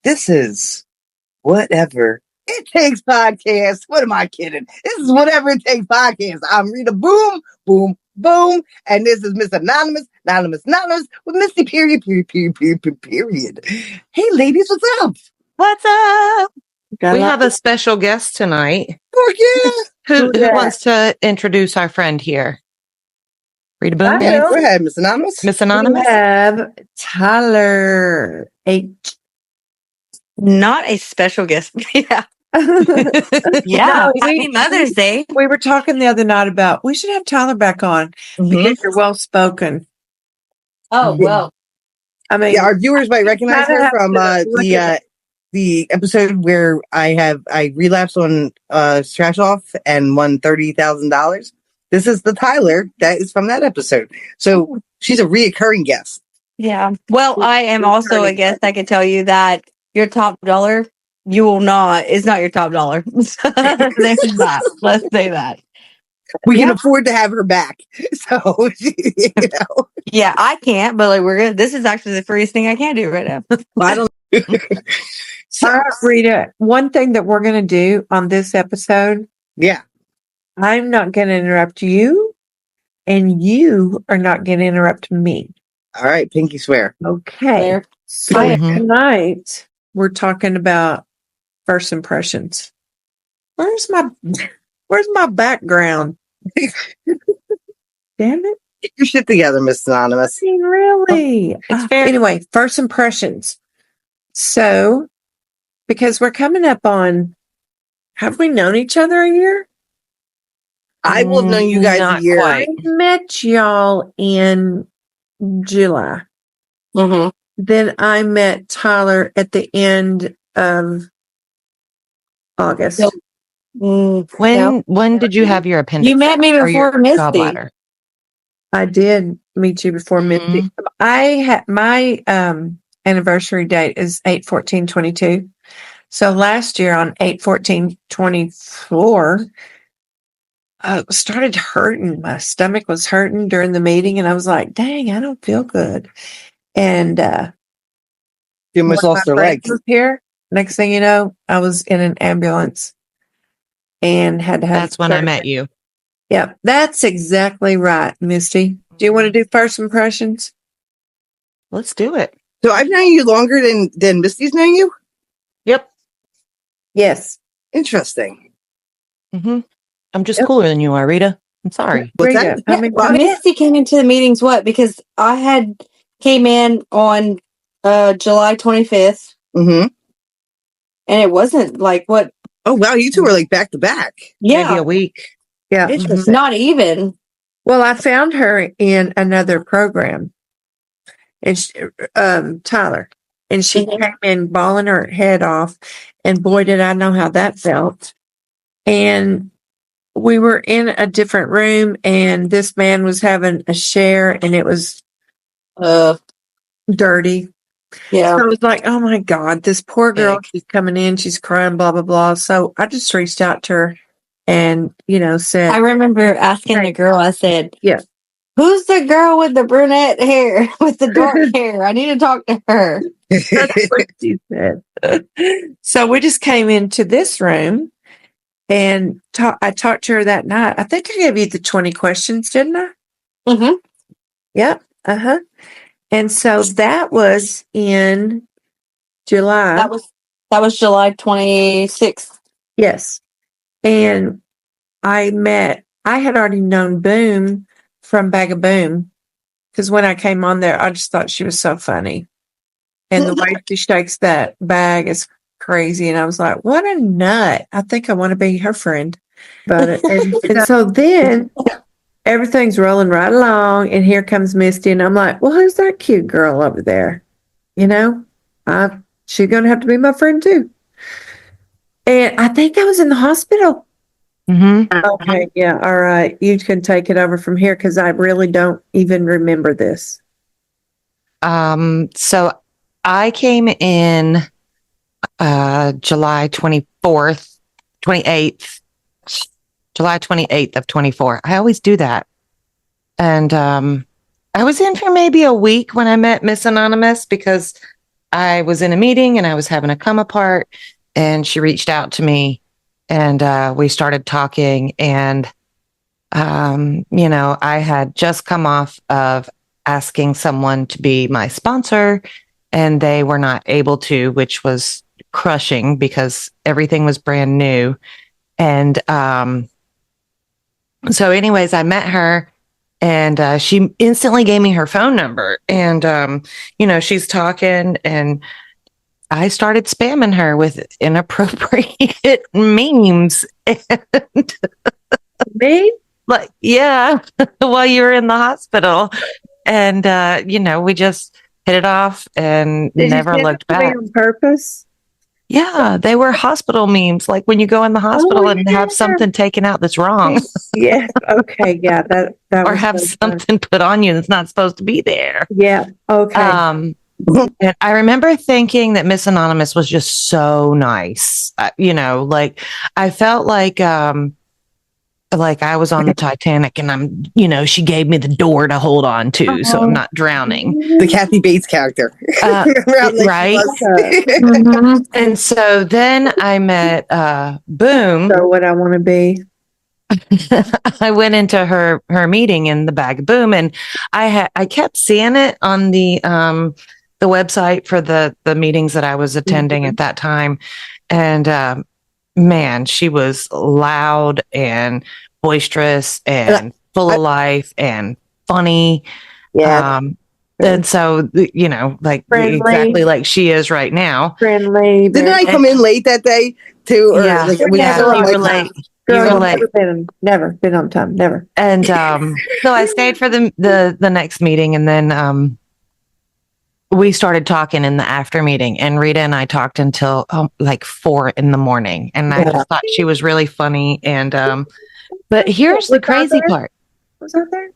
This is Whatever It Takes Podcast. What am I kidding? This is Whatever It Takes Podcast. I'm Rita Boom, Boom, Boom. And this is Miss Anonymous with Missy period. Hey, ladies, what's up? What's up? We have a special guest tonight. Oh, yeah. Who wants to introduce our friend here? Rita Boom? Go ahead, Miss Anonymous. Miss Anonymous? We have Tyler H. Not a special guest. Yeah. No, Happy Mother's Day. We were talking the other night about we should have Tyler back on because you're well spoken. Oh, well. I mean, Yeah, our viewers might recognize her from the episode where I relapsed on Trash Off and won $30,000. This is the Tyler that is from that episode. So she's a reoccurring guest. Yeah. Well, I am also a guest. I can tell you that your top dollar, is not your top dollar. There's that. Let's say that. We can afford to have her back. So, Yeah, I can't, but like we're good. This is actually the freest thing I can do right now. I don't. Rita, one thing that we're going to do on this episode, Yeah. I'm not going to interrupt you, and you are not going to interrupt me. All right. Pinky swear. Okay. So tonight we're talking about first impressions. Where's my background? Damn it. Get your shit together, Miss Anonymous. I mean, really? It's fair. Anyway, first impressions. So, because we're coming up on, have we known each other a year? I will have known you guys Not a year. quite. I met y'all in July. Mm-hmm. Then I met Tyler at the end of August. So- When did you have your appendix? You met me or your before Misty. gallbladder? I did meet you before Misty. I had my anniversary date is 8/14/22. So last year on 8/14/24, started hurting. My stomach was hurting during the meeting, and I was like, "Dang, I don't feel good." And You almost lost her leg. was here. Next thing you know, I was in an ambulance and had to have. That's when I met you. Yep, that's exactly right, Misty. Do you want to do first impressions? Let's do it. So I've known you longer than Misty's known you? Yep. Yes. Interesting. I'm just cooler than you are, Rita. I'm sorry. What's Rita, that? I mean, Misty came into the meetings because I came in on July 25th, Mm-hmm. and it wasn't like what? Oh, wow. You two were like back to back. Maybe Yeah, a week. yeah. not even. Well, I found her in another program, and Tyler, and she came in bawling her head off, and boy, did I know how that felt. And we were in a different room, and this man was having a share, and it was dirty. Yeah. So I was like, oh my God, this poor girl, she's coming in, she's crying, blah, blah, blah. So I just reached out to her and, said, I remember asking the girl, I said, Yeah. Who's the girl with the brunette hair, with the dark hair? I need to talk to her. that's what she said. So we just came into this room and I talked to her that night. I think I gave you the 20 questions, didn't I? Mm-hmm. Yep. Uh-huh. And so that was in July. That was July 26th. Yes. And I had already known Boom from Bag of Boom because when I came on there, I just thought she was so funny. And the way she shakes that bag is crazy. And I was like, what a nut. I think I want to be her friend about it. And so then everything's rolling right along. And here comes Misty. And I'm like, well, who's that cute girl over there? She's going to have to be my friend too. And I think I was in the hospital. Okay, yeah, all right. You can take it over from here because I really don't even remember this. So I came in July 24th, 28th, July 28th of 24. I always do that. And I was in for maybe a week when I met Miss Anonymous because I was in a meeting and I was having a come apart, and she reached out to me, and we started talking. And, I had just come off of asking someone to be my sponsor, and they were not able to, which was crushing because everything was brand new. And so anyways, I met her, and she instantly gave me her phone number. And, she's talking, and I started spamming her with inappropriate memes. And Me? like, yeah, while you were in the hospital. And, we just hit it off and Did never you send looked it to me back. on purpose? Yeah, they were hospital memes, like when you go in the hospital and have something taken out that's wrong, Yes. Okay. Yeah. That or was have so fun. something put on you that's not supposed to be there. Yeah. Okay. And I remember thinking that Miss Anonymous was just so nice. Like I felt like I was on the Titanic, and she gave me the door to hold on to, so I'm not drowning. The Kathy Bates character. Right? Mhm. And so then I met Boom. So what I want to be. I went into her meeting in the Bag of Boom, and I kept seeing it on the website for the meetings that I was attending at that time. And man, she was loud and boisterous and full of life and funny. Yeah. And so, like Friendly. exactly like she is right now. Friendly. Didn't I come in late that day too? Or Yeah, we yeah, still you like were late. Girl, You were late. never been on time. Never. And so I stayed for the next meeting, and then we started talking in the after meeting, and Rita and I talked until like 4 a.m. And I just thought she was really funny. And but here's the crazy part. Was that there?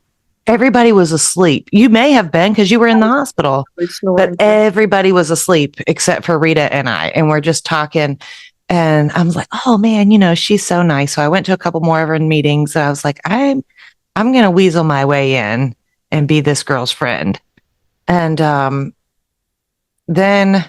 Everybody was asleep. You may have been because you were in the hospital, but everybody was asleep except for Rita and I. And we're just talking. And I was like, oh man, she's so nice. So I went to a couple more of her meetings, and I was like, I'm going to weasel my way in and be this girl's friend. And then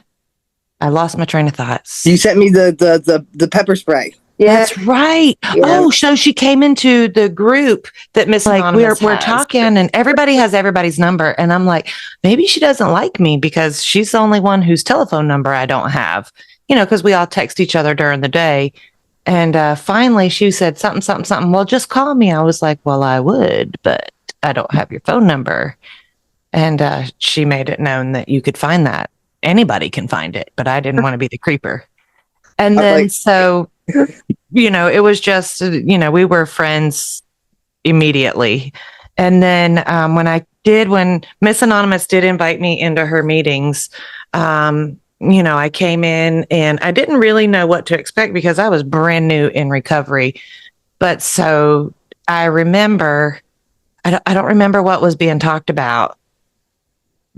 I lost my train of thoughts. You sent me the pepper spray. Yeah. That's right. Yeah. Oh, so she came into the group that Miss Anonymous we're talking, and everybody has everybody's number. And I'm like, maybe she doesn't like me because she's the only one whose telephone number I don't have, because we all text each other during the day. And finally she said something. Well, just call me. I was like, well, I would, but I don't have your phone number. And she made it known that you could find that. Anybody can find it, but I didn't want to be the creeper. And then it was just, we were friends immediately. And then when Miss Anonymous did invite me into her meetings, I came in and I didn't really know what to expect because I was brand new in recovery. But so I remember, I don't remember what was being talked about,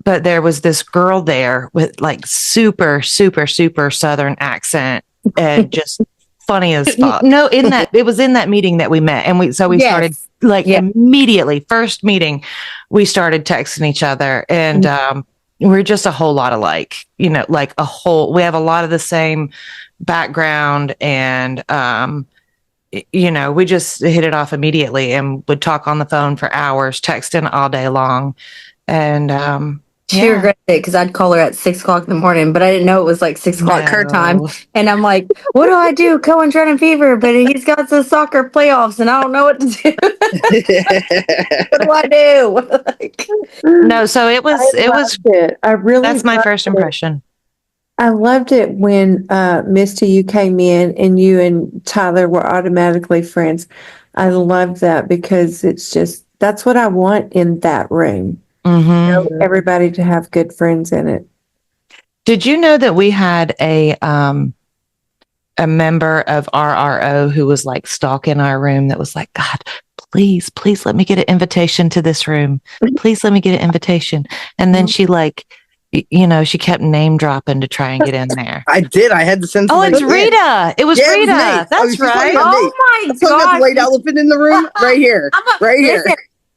but there was this girl there with like super, super, super Southern accent and just funny as fuck. No, it was in that meeting that we met. And we started immediately, first meeting, we started texting each other, and we're just a whole lot alike, we have a lot of the same background, and, we just hit it off immediately and would talk on the phone for hours, texting all day long. And, she regretted it because I'd call her at 6 o'clock in the morning, but I didn't know it was like 6 o'clock her time. And I'm like, what do I do? Cohen Trenton Fever, but he's got the soccer playoffs and I don't know what to do. What do I do? No, so it was I really that's my first impression. I loved it when Misty, you came in and you and Tyler were automatically friends. I love that because that's what I want in that room. Mm-hmm. Everybody to have good friends in it. Did you know that we had a member of RRO who was like stalking our room that was like, God, please let me get an invitation to this room. Please let me get an invitation. And then she like she kept name dropping to try and get in there. I did. I had to send. Oh, it's Rita. It was Rita. That's right. Oh my God! The white elephant in the room, right here, here.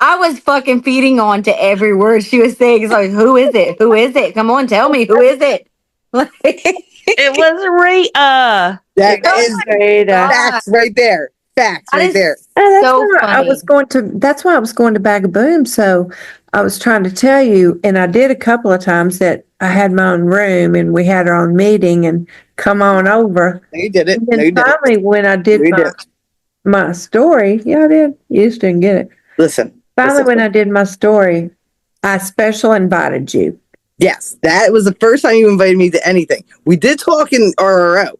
I was fucking feeding on to every word she was saying. It's like, who is it? Who is it? Come on, tell me, who is it? It was Rita. That is Rita. Facts right there. Facts right there. That's why I was going to Bag of Boom. So I was trying to tell you, and I did a couple of times that I had my own room and we had our own meeting and come on over. No, you did it. And then finally, when I did my story, I did. You just didn't get it. Listen. Finally, when I did my story, I special invited you. Yes, that was the first time you invited me to anything. We did talk in RRO,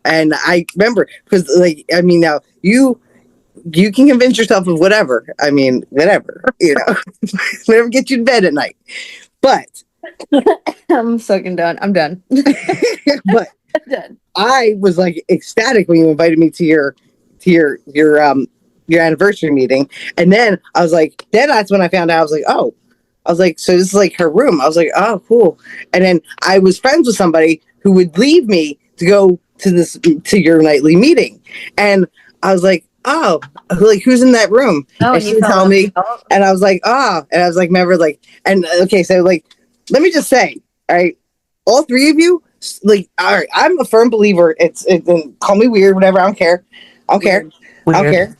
and I remember because, now you can convince yourself of whatever. Whatever, whatever gets you to bed at night. But I'm fucking done. I'm done. But I'm done. I was like ecstatic when you invited me to your anniversary meeting, and then I was like, that's when I found out. I was like, so this is like her room. I was like, oh, cool. And then I was friends with somebody who would leave me to go to your nightly meeting, and I was like, oh, like who's in that room? Oh, and she would tell me, and I was like, and I was like, remember, like, and okay, so like, let me just say, all right, all three of you, like, all right, I'm a firm believer. It's call me weird, whatever. I don't care. I don't care.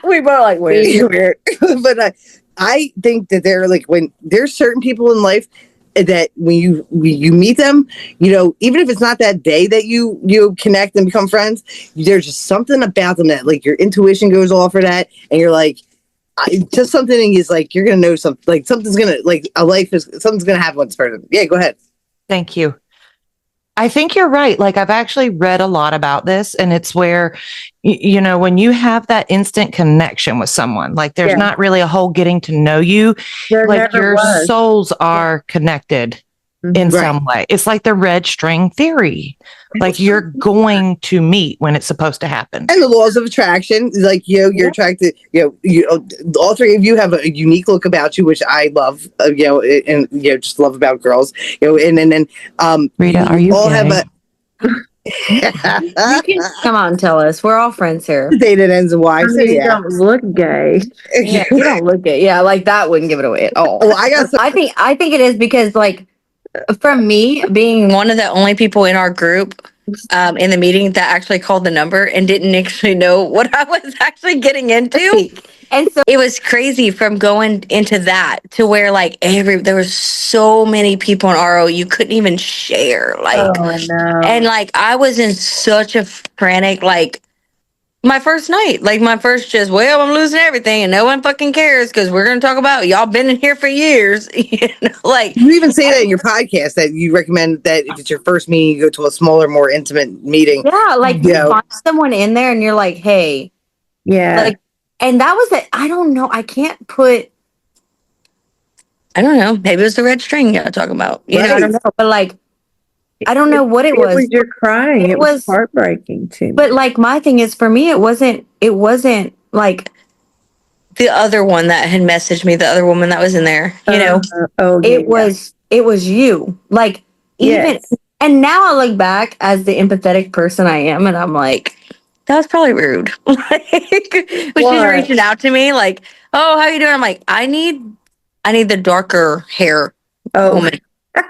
We both like weird. But I think that they're like, when there's certain people in life that when you meet them, even if it's not that day that you connect and become friends, there's just something about them that like your intuition goes off for that, and you're like, just something is like you're gonna know something, like something's gonna something's gonna happen with this person. Yeah, go ahead. Thank you. I think you're right. Like I've actually read a lot about this, and it's where, when you have that instant connection with someone, like there's not really a whole getting to know you, like your souls are connected in some way. It's like the red string theory. Like you're going to meet when it's supposed to happen. And the laws of attraction, like, you're attracted, all three of you have a unique look about you, which I love, and, just love about girls, and then, Rita, are you all gay? have a, you can come on and tell us. We're all friends here. The day that ends in Y. So you don't look gay. Yeah, you don't look gay. Yeah, like that wouldn't give it away at all. Well, I think it is because, like, from me being one of the only people in our group in the meeting that actually called the number and didn't actually know what I was actually getting into. And so it was crazy from going into that to where like there was so many people in RO you couldn't even share. Like, and like I was in such a frantic, like my first night, like my first I'm losing everything and no one fucking cares because we're going to talk about y'all been in here for years. Like you even say that in your podcast that you recommend that if it's your first meeting, you go to a smaller, more intimate meeting. Yeah. Like you find someone in there and you're like, hey, like, and that was it. I don't know. I don't know. Maybe it was the red string you're talking about. I don't know. But like, I don't know what it was. You're crying. It was heartbreaking to me. But like my thing is, for me, it wasn't like the other one that had messaged me, the other woman that was in there, it was you. Like even, and now I look back as the empathetic person I am, and I'm like, that was probably rude. Like, when she's reaching out to me, like, oh, how you doing? I'm like, I need the darker hair woman.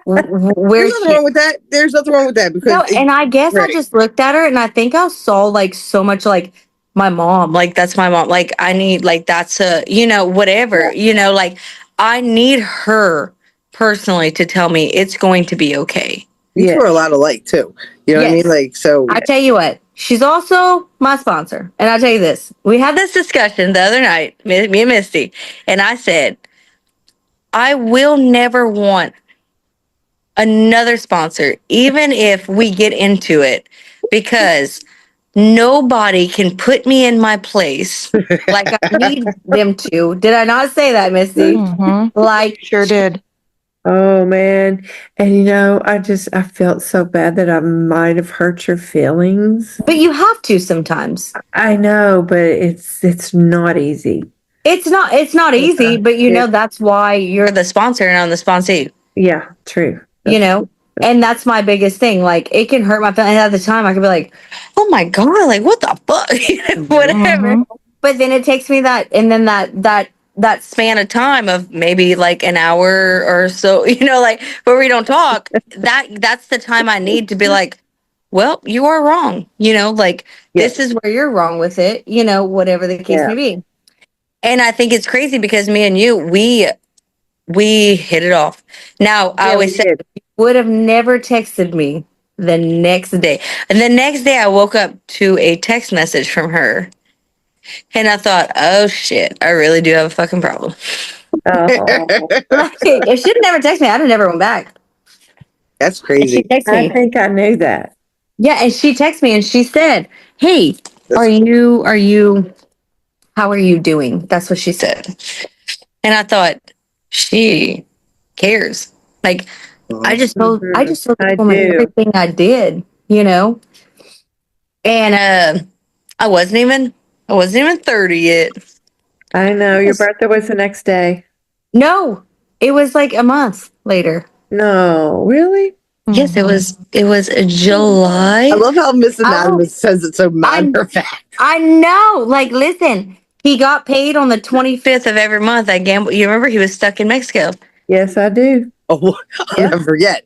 There's nothing wrong with that. There's nothing wrong with that because and I guess I just looked at her and I think I saw like so much like my mom, like that's my mom. Like I need like that's a whatever, like I need her personally to tell me it's going to be okay. You two are a lot alike too. You know what I mean? Like so. I tell you what, she's also my sponsor, and I'll tell you this: we had this discussion the other night, me and Misty, and I said, I will never want another sponsor, even if we get into it, because nobody can put me in my place like I need them to. Did I not say that, Misty? Mm-hmm. Like, sure did. Oh man. And I felt so bad that I might have hurt your feelings. But you have to sometimes. I know, but it's not easy. It's not easy, but that's why you're the sponsor and I'm the sponsee. Yeah, true. You know? And that's my biggest thing. Like, it can hurt my feelings at the time. I could be like, oh my God, like, what the fuck? Whatever. But then it takes me that span of time of maybe like an hour or so, like where we don't talk. That's the time I need to be like, well, you are wrong. Like, this is where you're wrong with it, whatever the case may be. And I think it's crazy because me and you, we hit it off. Now, I always said, would have never texted me the next day. And the next day I woke up to a text message from her. And I thought, oh shit, I really do have a fucking problem. Like, if she'd never texted me, I'd have never went back. That's crazy. I think I knew that. Yeah, and she texted me and she said, hey, how are you doing? That's what she said. And I thought, she cares. Like, I just told this woman everything I did, And I wasn't even 30 yet. I know. Your birthday was the next day. No, it was like a month later. No, really? Yes, it was July. I love how Miss Anonymous says it so matter of fact. I know. Like, listen, he got paid on the 25th of every month. I gamble. You remember he was stuck in Mexico? Yes, I do. Oh, I'll never forget.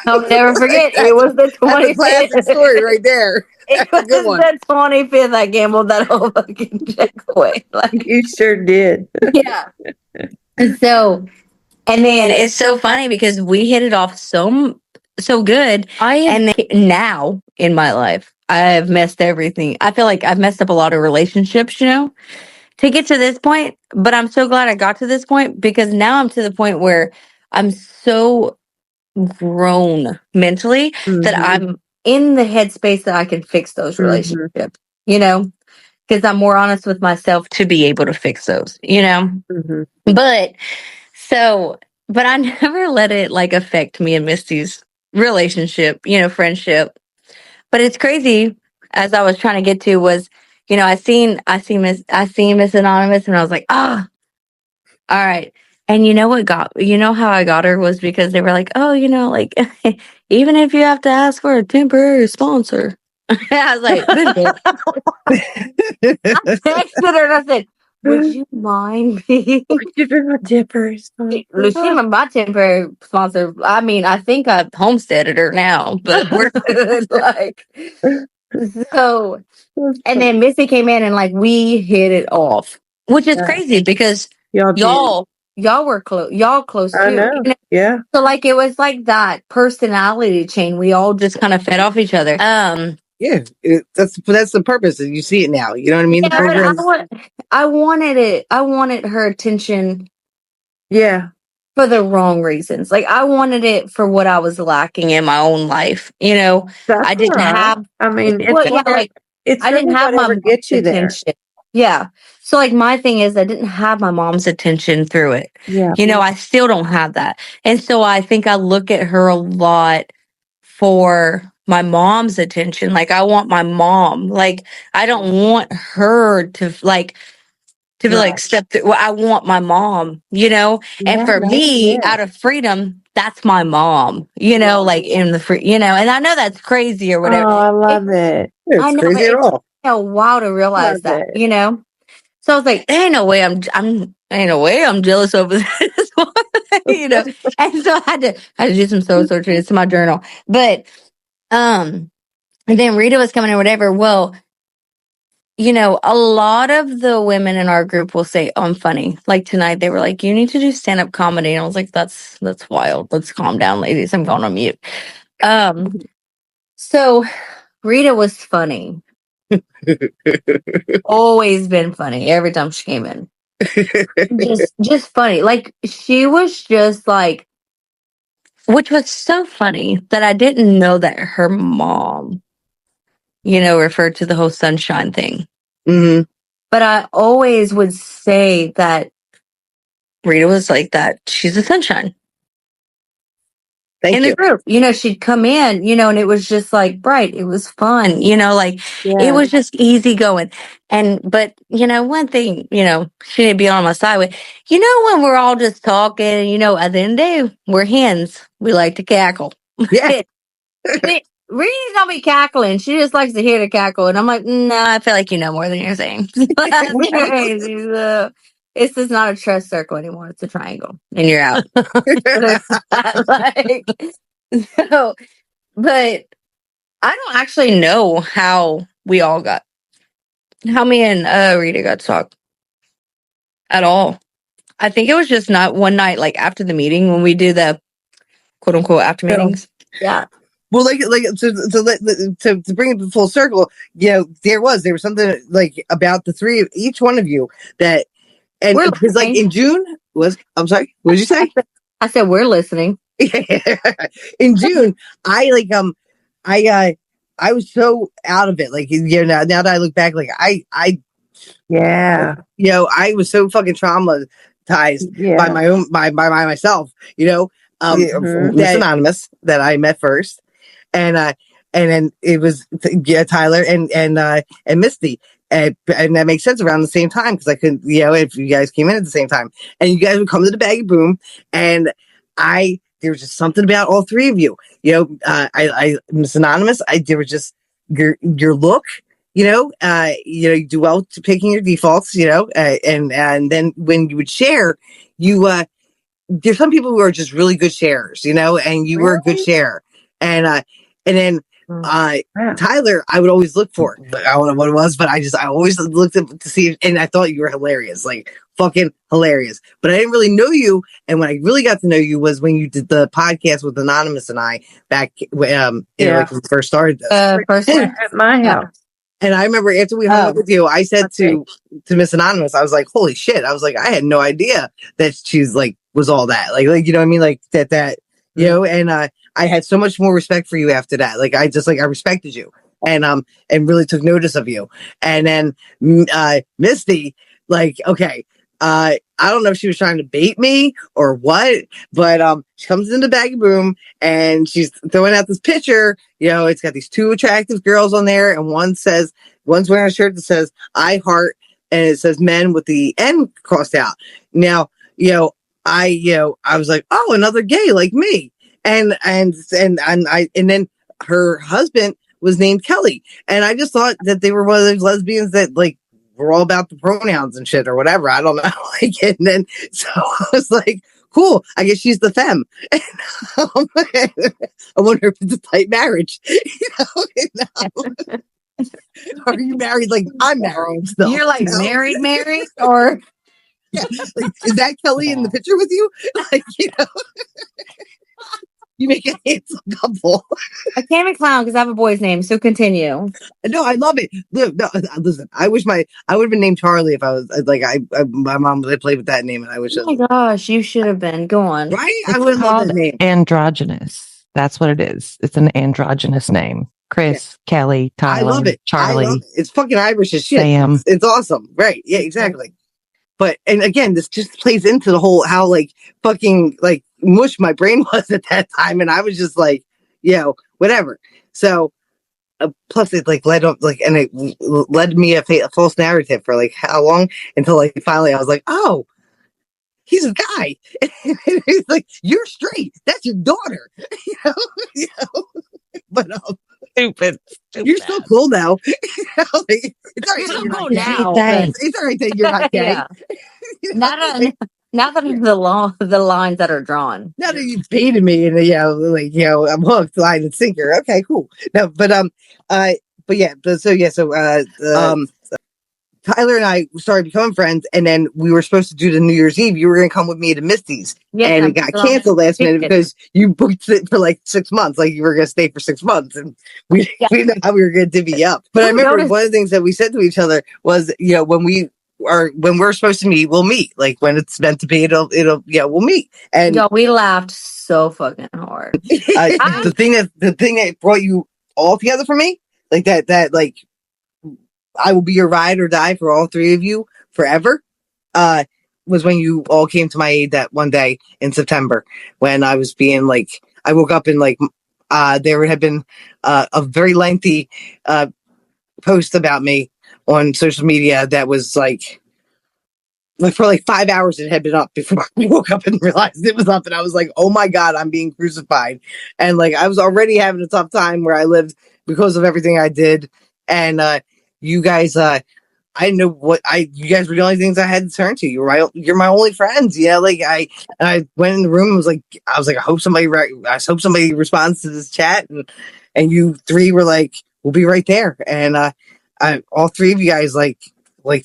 I'll never forget. It was the 25th. That's a classic story right there. It was the 25th. I gambled that whole fucking check away. Like, you sure did. Yeah. So, and then it's so funny because we hit it off so good. And now in my life, I've messed everything. I feel like I've messed up a lot of relationships, to get to this point. But I'm so glad I got to this point because now I'm to the point where I'm so grown mentally that I'm in the headspace that I can fix those relationships, because I'm more honest with myself to be able to fix those, But I never let it like affect me and Misty's relationship, friendship. But it's crazy. As I was trying to get to was, I seen Miss Anonymous, and I was like, all right. And how I got her was because they were like, oh, like, even if you have to ask for a temporary sponsor. I was like, I texted her and I said, would you mind being my temporary sponsor? Luciana, my temporary sponsor? I mean, I think I've homesteaded her now, but we're good. Like, so, and then Missy came in and like we hit it off, which is crazy because y'all were close. Y'all close too. I know. Yeah. So like it was like that personality chain. We all just kind of fed off each other. Yeah, that's the purpose. You see it now. You know what I mean? Yeah, I wanted it. I wanted her attention. Yeah. For the wrong reasons. Like I wanted it for what I was lacking in my own life. I didn't have. I mean, I didn't have my mom's attention. Yeah. So like my thing is I didn't have my mom's attention through it. Yeah. I still don't have that. And so I think I look at her a lot for my mom's attention. Like I want my mom. Like I don't want her to be like step through. Well, I want my mom, and for me, out of freedom, that's my mom, like in the free, and I know that's crazy or whatever. Oh, I love it. It's crazy at all. A while to realize that, So I was like, there ain't no way I'm jealous over this one, And so I had to do some soul searching. It's in my journal, but and then Rita was coming in, whatever. Well, a lot of the women in our group will say, oh, I'm funny. Like tonight, they were like, you need to do stand-up comedy. And I was like, that's wild. Let's calm down, ladies. I'm going on mute. So Rita was funny. Always been funny every time she came in. just funny. Like she was just like, which was so funny that I didn't know that her mom, referred to the whole sunshine thing. Mm-hmm. But I always would say that Rita was like that. She's a sunshine. Thank you. the group. She'd come in, and it was just like bright. It was fun, it was just easy going. But one thing, she didn't be on my side with, when we're all just talking, at the end of the day, we're hens. We like to cackle. Yeah. Reedie's don't be cackling. She just likes to hear the cackle. And I'm like, no, I feel like you know more than you're saying. That's crazy. It's just not a trust circle anymore. It's a triangle. And you're out. So, but I don't actually know how me and Rita got to talk at all. I think it was just not one night, like after the meeting when we do the quote unquote after meetings. Yeah. Well, to bring it full circle, there was something like about the three of each one of you that, and because like in June I'm sorry, what did you say? I said we're listening. In June, I was so out of it. Like, now that I look back, like I was so fucking traumatized by my own, by myself, Miss Anonymous that I met first. And then it was Tyler and Misty. And that makes sense around the same time because I couldn't, if you guys came in at the same time and you guys would come to the Baggy Boom and there was just something about all three of you, I Miss Anonymous, there was just your look, you do well to picking your defaults, and then when you would share, there's some people who are just really good sharers, and you were a good sharer. And then Tyler, I would always look for. I don't know what it was, but I always looked up to see, and I thought you were hilarious, like fucking hilarious. But I didn't really know you, and when I really got to know you was when you did the podcast with Anonymous and I back when we first started this. First at my house. And I remember after we hung up with you, I said to Miss Anonymous, I was like, "Holy shit!" I was like, "I had no idea that she's like was all that, like you know what I mean, like that." And I had so much more respect for you after that. Like I respected you and really took notice of you. And then Misty, like, okay, I don't know if she was trying to bait me or what, but she comes in the Baggy Boom and she's throwing out this picture. It's got these two attractive girls on there, and one's wearing a shirt that says "I heart" and it says "men" with the N crossed out. Now, I was like, oh, another gay like me. And then her husband was named Kelly. And I just thought that they were one of those lesbians that like were all about the pronouns and shit or whatever. I don't know. And then so I was like, cool, I guess she's the femme. And, I wonder if it's a tight marriage. Are you married? Like I'm married still. You're like married or yeah, like, is that Kelly in the picture with you? Like, you make a handsome couple. I can't be clown because I have a boy's name. So continue. No, I love it. No, listen, I wish I would have been named Charlie if I was like my mom would have played with that name, and I wish. Oh my gosh, you should have been. Go on. Right? I would have loved that name. Androgynous. That's what it is. It's an androgynous name. Chris, Kelly, Tyler, I love it. Charlie. I love it. It's fucking Irish as shit. Sam. It's awesome. Right? Yeah, exactly. But and again, this just plays into the whole how like fucking like mush my brain was at that time, and I was just like, whatever. So plus it like led up like, and it led me a false narrative for like how long until like finally I was like, oh, he's a guy. And he's like, you're straight. That's your daughter. But Stupid. You're so cool now. It's all right. So cool now. It's all right that you're not gay. Yeah. Now that the lines that are drawn. Now that you've baited me and I'm hooked, line and sinker. Okay, cool. No, but Tyler and I started becoming friends, and then we were supposed to do the New Year's Eve. You were going to come with me to Misty's, and it got canceled last minute because you booked it for like 6 months. Like you were going to stay for 6 months, and we didn't know how we were going to divvy up. But I remember one of the things that we said to each other was, when we're supposed to meet, we'll meet. Like when it's meant to be, we'll meet. And we laughed so fucking hard. The thing that brought you all together for me, like that like. I will be your ride or die for all three of you forever, was when you all came to my aid that one day in September when I was being like, I woke up and like there had been a very lengthy post about me on social media that was like for like 5 hours it had been up before I woke up and realized it was up, and I was like, oh my God, I'm being crucified. And like I was already having a tough time where I lived because of everything I did. And you guys I didn't know you guys were the only things I had to turn to. You're my only friends. Yeah. Like I went in the room and I was like, I hope somebody responds to this chat. And you three were like, we'll be right there. And all three of you guys like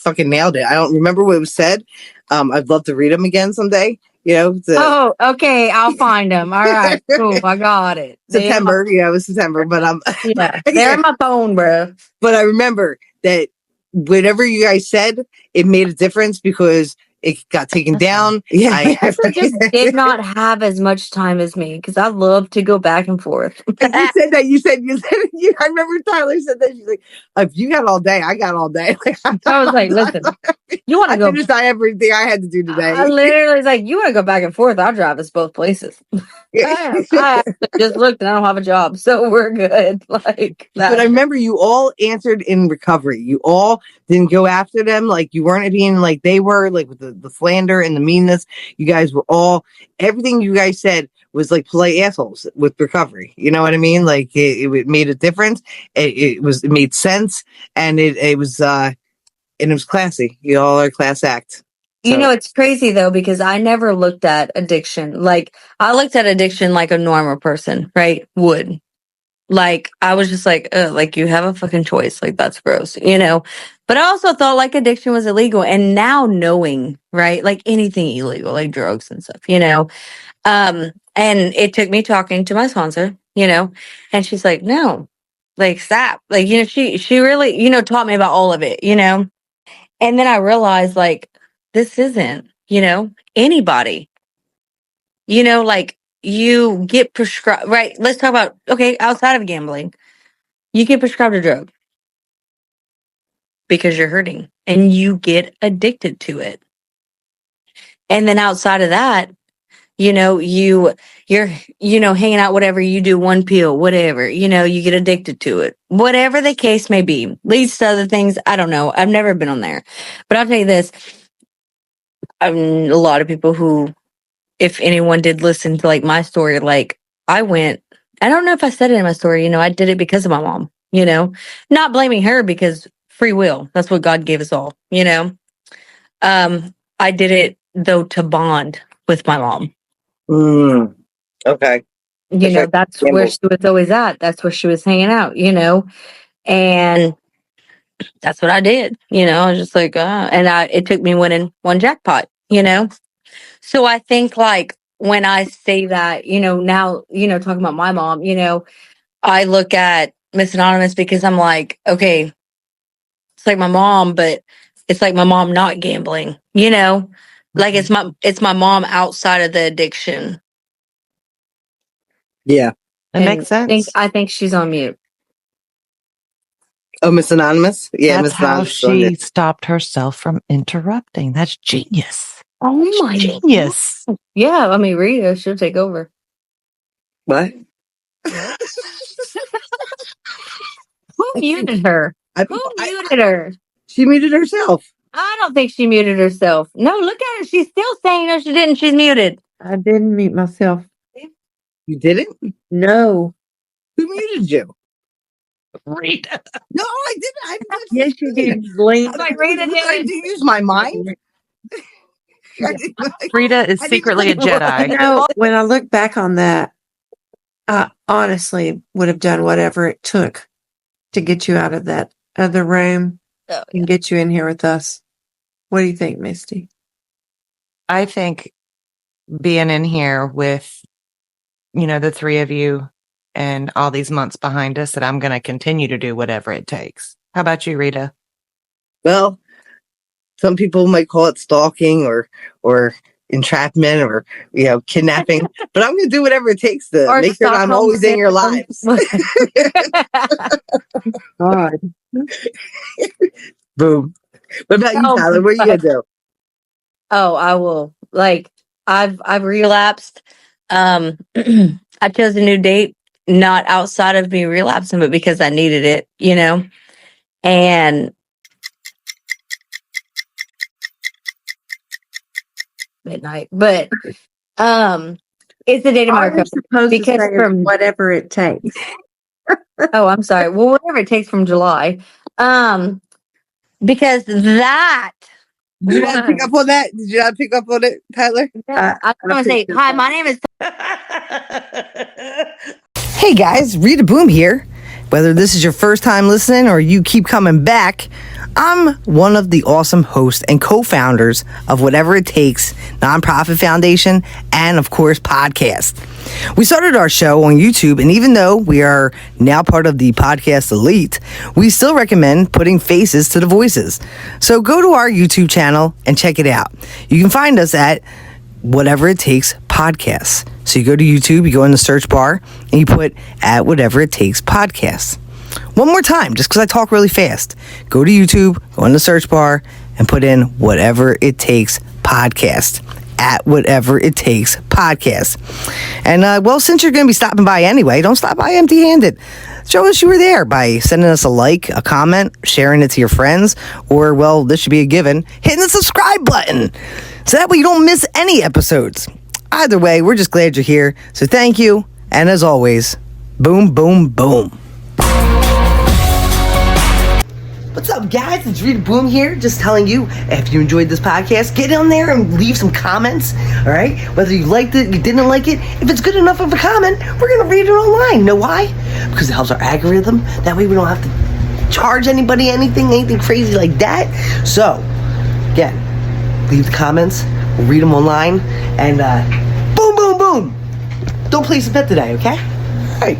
fucking nailed it. I don't remember what was said. I'd love to read them again someday. Oh, okay. I'll find them. All right. Cool. I got it. September. Yeah, it was September. But yeah, they're in my phone, bro. But I remember that whatever you guys said, it made a difference because it got taken down. Yeah, I just did not have as much time as me because I love to go back and forth. And you said that. I remember Tyler said that. She's like, if you got all day, I got all day. I was like, listen, you want to go? I finished everything I had to do today. I literally was like, you want to go back and forth? I'll drive us both places. I just looked and I don't have a job, so we're good. Like that. But I remember you all answered in recovery. You all didn't go after them. Like you weren't being like they were, like with the slander and the meanness. You guys were all, everything you guys said was like polite assholes with recovery. You know what I mean? Like it made a difference. It made sense, and it was classy. You all are a class act. So. You know, it's crazy though, because I never looked at addiction. Like I looked at addiction like a normal person, right? Would. Like I was just like you have a fucking choice. Like that's gross, But I also thought like addiction was illegal. And now knowing, right? Like anything illegal, like drugs and stuff, and it took me talking to my sponsor, and she's like, no, like stop. Like, she really, taught me about all of it, And then I realized like, this isn't, anybody, like you get prescribed, right? Let's talk about, okay, outside of gambling, you get prescribed a drug because you're hurting and you get addicted to it. And then outside of that, you're hanging out, whatever you do, one pill, whatever, you get addicted to it, whatever the case may be, leads to other things. I don't know. I've never been on there, but I'll tell you this. A lot of people who, if anyone did listen to like my story, like I don't know if I said it in my story, I did it because of my mom, not blaming her because free will, that's what God gave us all, I did it though to bond with my mom. Okay. That's where she was always at. That's where she was hanging out, and that's what I did. I was just like, and it took me winning one jackpot, So I think like when I say that, now, talking about my mom, I look at Miss Anonymous because I'm like, okay, it's like my mom, but it's like my mom not gambling, like it's my mom outside of the addiction. Yeah. It makes sense. I think she's on mute. Oh, Miss Anonymous? Yeah, that's how she stopped herself from interrupting. That's genius. Oh my genius. God. Yeah, let me read it. She'll take over. What? Who muted her? Who muted her? She muted herself. I don't think she muted herself. No, look at her. She's still saying no, she didn't. She's muted. I didn't mute myself. You didn't? No. Who muted you? Rita. No, I didn't. Yes, you did. Like Rita did. I did use my mind. Rita is secretly a Jedi. When I look back on that, I honestly would have done whatever it took to get you out of that other room and get you in here with us. What do you think, Misty? I think being in here with, the three of you and all these months behind us, that I'm going to continue to do whatever it takes. How about you, Rita? Well, some people might call it stalking or entrapment or, kidnapping, but I'm going to do whatever it takes to make sure I'm always in your lives. God. Boom. What about you, Tyler? What are you going to do? Oh, I will. Like, I've relapsed. I chose a new date, not outside of me relapsing, but because I needed it, and midnight. But it's the date of my supposed to say from whatever it takes. Oh, I'm sorry. Well, whatever it takes from July. Because that. Did you not pick up on that? Did you not pick up on it, Tyler? I want to say, hi, my name is. Hey guys, Rita Boom here. Whether this is your first time listening or you keep coming back, I'm one of the awesome hosts and co-founders of Whatever It Takes nonprofit foundation and, of course, podcast. We started our show on YouTube, and even though we are now part of the podcast elite, we still recommend putting faces to the voices. So go to our YouTube channel and check it out. You can find us at Whatever It Takes Podcast. So you go to YouTube, you go in the search bar, and you put at Whatever It Takes Podcast. One more time, just because I talk really fast. Go to YouTube, go in the search bar, and put in Whatever It Takes Podcast. At Whatever It Takes Podcast. And, well, since you're going to be stopping by anyway, don't stop by empty-handed. Show us you were there by sending us a like, a comment, sharing it to your friends, or, well, this should be a given, hitting the subscribe button. So that way you don't miss any episodes. Either way, we're just glad you're here. So thank you. And as always, boom, boom, boom. What's up, guys? It's Rita Boom here, just telling you, if you enjoyed this podcast, get on there and leave some comments, all right? Whether you liked it, you didn't like it, if it's good enough of a comment, we're going to read it online. You know why? Because it helps our algorithm. That way we don't have to charge anybody anything crazy like that. So, again, leave the comments, we'll read them online, and boom, boom, boom. Don't place a bet today, okay? All right.